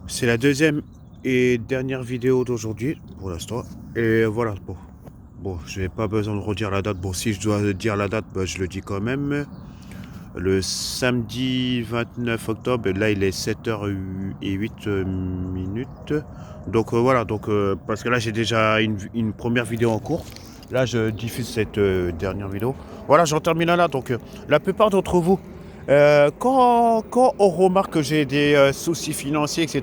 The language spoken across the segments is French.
C'est la deuxième et dernière vidéo d'aujourd'hui pour l'instant. Et voilà, bon. Bon, je n'ai pas besoin de redire la date. Bon, si je dois dire la date, bah, je le dis quand même. Le samedi 29 octobre, là il est 7h08 minutes. Donc voilà, parce que là j'ai déjà une première vidéo en cours. Là je diffuse cette dernière vidéo. Voilà, j'en termine là. Donc la plupart d'entre vous, quand on remarque que j'ai des soucis financiers, etc.,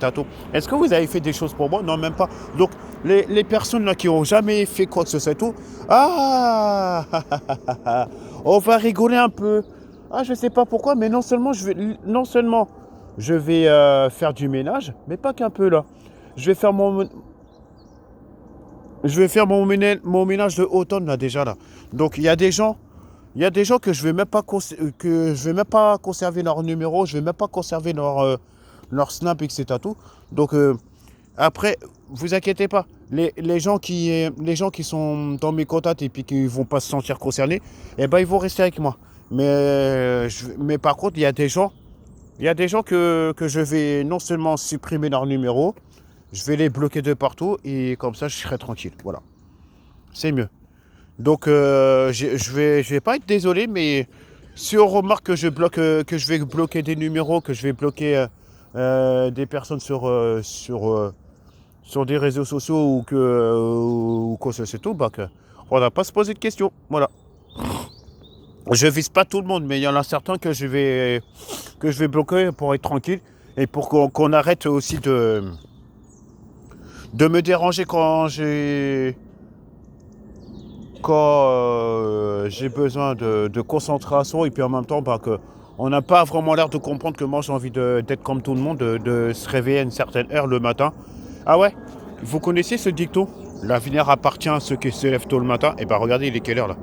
est-ce que vous avez fait des choses pour moi? Non, même pas. Donc les personnes là qui ont jamais fait quoi que ce soit, tout, ah, on va rigoler un peu. Ah, je sais pas pourquoi, mais non seulement je vais faire du ménage, mais pas qu'un peu là. Je vais faire mon ménage de automne là déjà là. Donc il y a des gens que je vais même pas que je vais même pas conserver leur numéro, je vais même pas conserver leur snap, etc. Tout. Donc après, vous inquiétez pas, les gens qui sont dans mes contacts et puis qui vont pas se sentir concernés, eh ben ils vont rester avec moi. Mais par contre, il y a des gens que je vais non seulement supprimer leur numéro, je vais les bloquer de partout et comme ça, je serai tranquille. Voilà, c'est mieux. Donc, je vais pas être désolé, mais si on remarque que je vais bloquer des numéros, que je vais bloquer des personnes sur des réseaux sociaux ou quoi, c'est tout, bah, on n'a pas à se poser de questions. Voilà. Je vise pas tout le monde, mais il y en a certains que je vais bloquer pour être tranquille et pour qu'on arrête aussi de me déranger quand j'ai besoin de concentration et puis en même temps bah, que on n'a pas vraiment l'air de comprendre que moi j'ai envie d'être comme tout le monde, de se réveiller à une certaine heure le matin. Ah ouais, vous connaissez ce dicton? L'avenir appartient à ceux qui se lèvent tôt le matin. Et bah regardez, il est quelle heure là?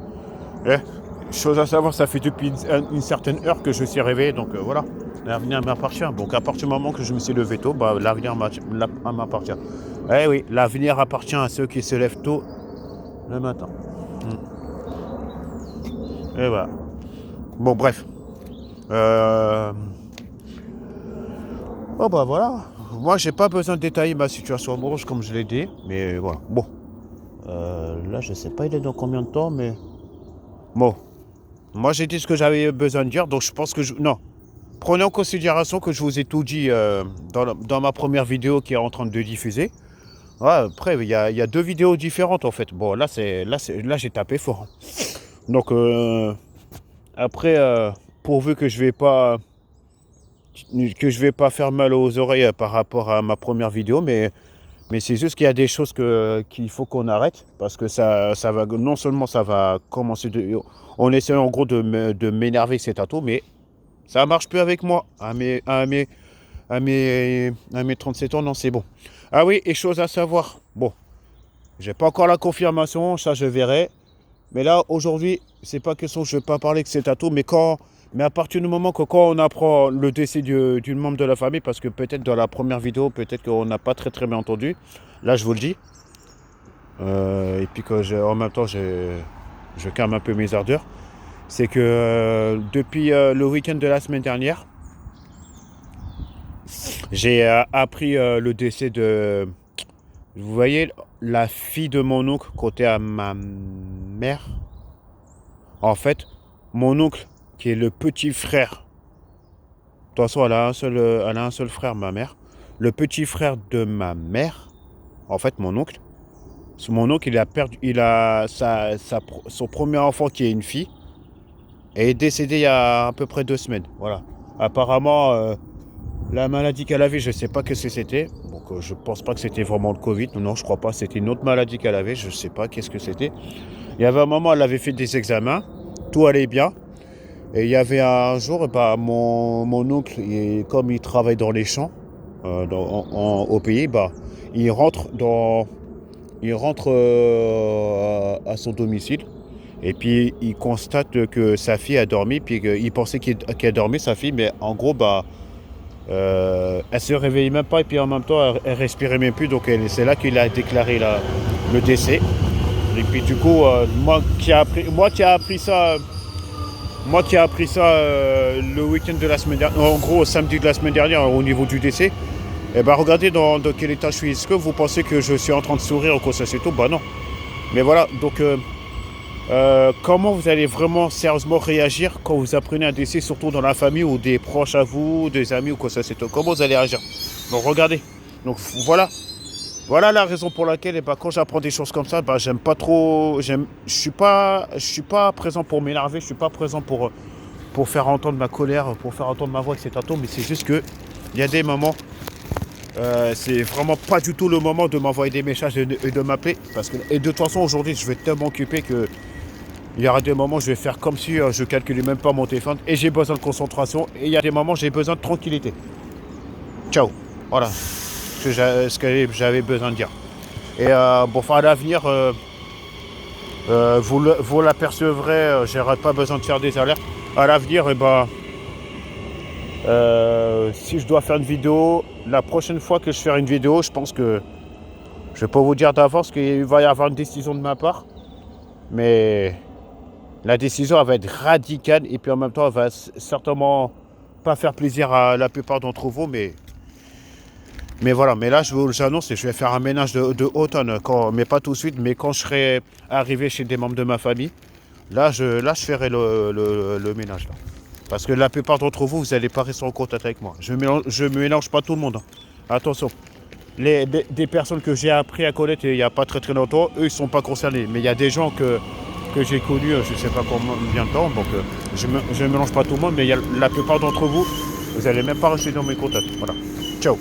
Eh, chose à savoir, ça fait depuis une certaine heure que je suis réveillé, donc voilà. L'avenir m'appartient. Donc à partir du moment que je me suis levé tôt, bah, l'avenir m'appartient. Eh oui, l'avenir appartient à ceux qui se lèvent tôt le matin. Et voilà. Bon, bref. Euh... Bon, bah voilà. Moi, j'ai pas besoin de détailler ma situation amoureuse comme je l'ai dit, mais voilà. Bon. Là, je sais pas, il est dans combien de temps, mais. Bon. Moi, j'ai dit ce que j'avais besoin de dire, donc je pense que je. Non. Prenez en considération que je vous ai tout dit dans ma première vidéo qui est en train de diffuser. Ouais, après, il y a deux vidéos différentes en fait. Bon, là j'ai tapé fort. Donc, après, pourvu que je vais pas faire mal aux oreilles par rapport à ma première vidéo, mais c'est juste qu'il y a des choses qu'il faut qu'on arrête parce que ça va, non seulement ça va commencer on essaie en gros de m'énerver, c'est à tout, mais ça marche plus avec moi. À mes 37 ans, non, c'est bon. Ah oui, et chose à savoir. Bon, j'ai pas encore la confirmation, ça je verrai. Mais là, aujourd'hui, c'est pas question, je ne vais pas parler que c'est à tout, mais à partir du moment que quand on apprend le décès d'une membre de la famille, parce que peut-être dans la première vidéo, peut-être qu'on n'a pas très très bien entendu, là je vous le dis, et puis en même temps je calme un peu mes ardeurs, c'est que depuis le week-end de la semaine dernière, j'ai appris le décès de, vous voyez, la fille de mon oncle côté à ma mère. En fait, mon oncle, qui est le petit frère, de toute façon, elle a un seul frère, ma mère. Le petit frère de ma mère, en fait, mon oncle, il a son premier enfant qui est une fille, et est décédé il y a à peu près 2 semaines. Voilà. Apparemment, la maladie qu'elle avait, je ne sais pas ce que c'était. Donc, je pense pas que c'était vraiment le Covid. Non, je crois pas. C'était une autre maladie qu'elle avait. Je ne sais pas qu'est-ce que c'était. Il y avait un moment, elle avait fait des examens. Tout allait bien. Et il y avait un jour, bah, mon oncle, comme il travaille dans les champs au pays, bah, il rentre, à son domicile et puis il constate que sa fille a dormi, puis il pensait qu'elle dormait, sa fille, mais en gros, bah, elle se réveillait même pas et puis en même temps, elle respirait même plus, donc c'est là qu'il a déclaré le décès. Et puis du coup, moi qui ai appris ça le week-end de la semaine dernière, en gros samedi de la semaine dernière au niveau du décès, Et ben regardez dans quel état je suis. Est-ce que vous pensez que je suis en train de sourire ou quoi ça c'est tout? Bah non. Mais voilà, donc comment vous allez vraiment sérieusement réagir quand vous apprenez un décès, surtout dans la famille ou des proches à vous, des amis ou quoi ça c'est tout? Comment vous allez réagir? Donc regardez. Donc voilà. Voilà la raison pour laquelle quand j'apprends des choses comme ça, j'aime pas trop. Je suis pas présent pour m'énerver, je suis pas présent pour faire entendre ma colère, pour faire entendre ma voix, etc. Mais c'est juste que il y a des moments, c'est vraiment pas du tout le moment de m'envoyer des messages et de m'appeler. Et de toute façon, aujourd'hui, je vais tellement occuper que il y aura des moments où je vais faire comme si je calculais même pas mon téléphone. Et j'ai besoin de concentration. Et il y a des moments où j'ai besoin de tranquillité. Ciao. Voilà ce que j'avais besoin de dire. Et à l'avenir, vous l'apercevrez, j'aurai pas besoin de faire des alertes. À l'avenir, si je dois faire une vidéo, la prochaine fois que je ferai une vidéo, je pense que je vais pas vous dire d'avance qu'il va y avoir une décision de ma part, mais la décision elle va être radicale et puis en même temps elle va certainement pas faire plaisir à la plupart d'entre vous, mais voilà. Mais là, j'annonce et je vais faire un ménage de automne, mais pas tout de suite, mais quand je serai arrivé chez des membres de ma famille, là je ferai le ménage là. Parce que la plupart d'entre vous, vous n'allez pas rester en contact avec moi. Je ne mélange pas tout le monde. Hein. Attention. Des personnes que j'ai appris à connaître il n'y a pas très très longtemps, eux, ils ne sont pas concernés. Mais il y a des gens que j'ai connus, je ne sais pas combien de temps. Donc, je ne mélange pas tout le monde. Mais la plupart d'entre vous, vous n'allez même pas rester dans mes contacts. Voilà. Ciao.